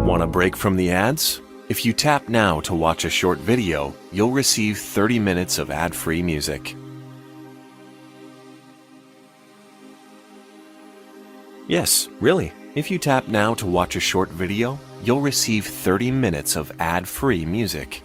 Want a break from the ads? If you tap now to watch a short video, you'll receive 30 minutes of ad-free music. Yes, really. If you tap now to watch a short video, you'll receive 30 minutes of ad-free music.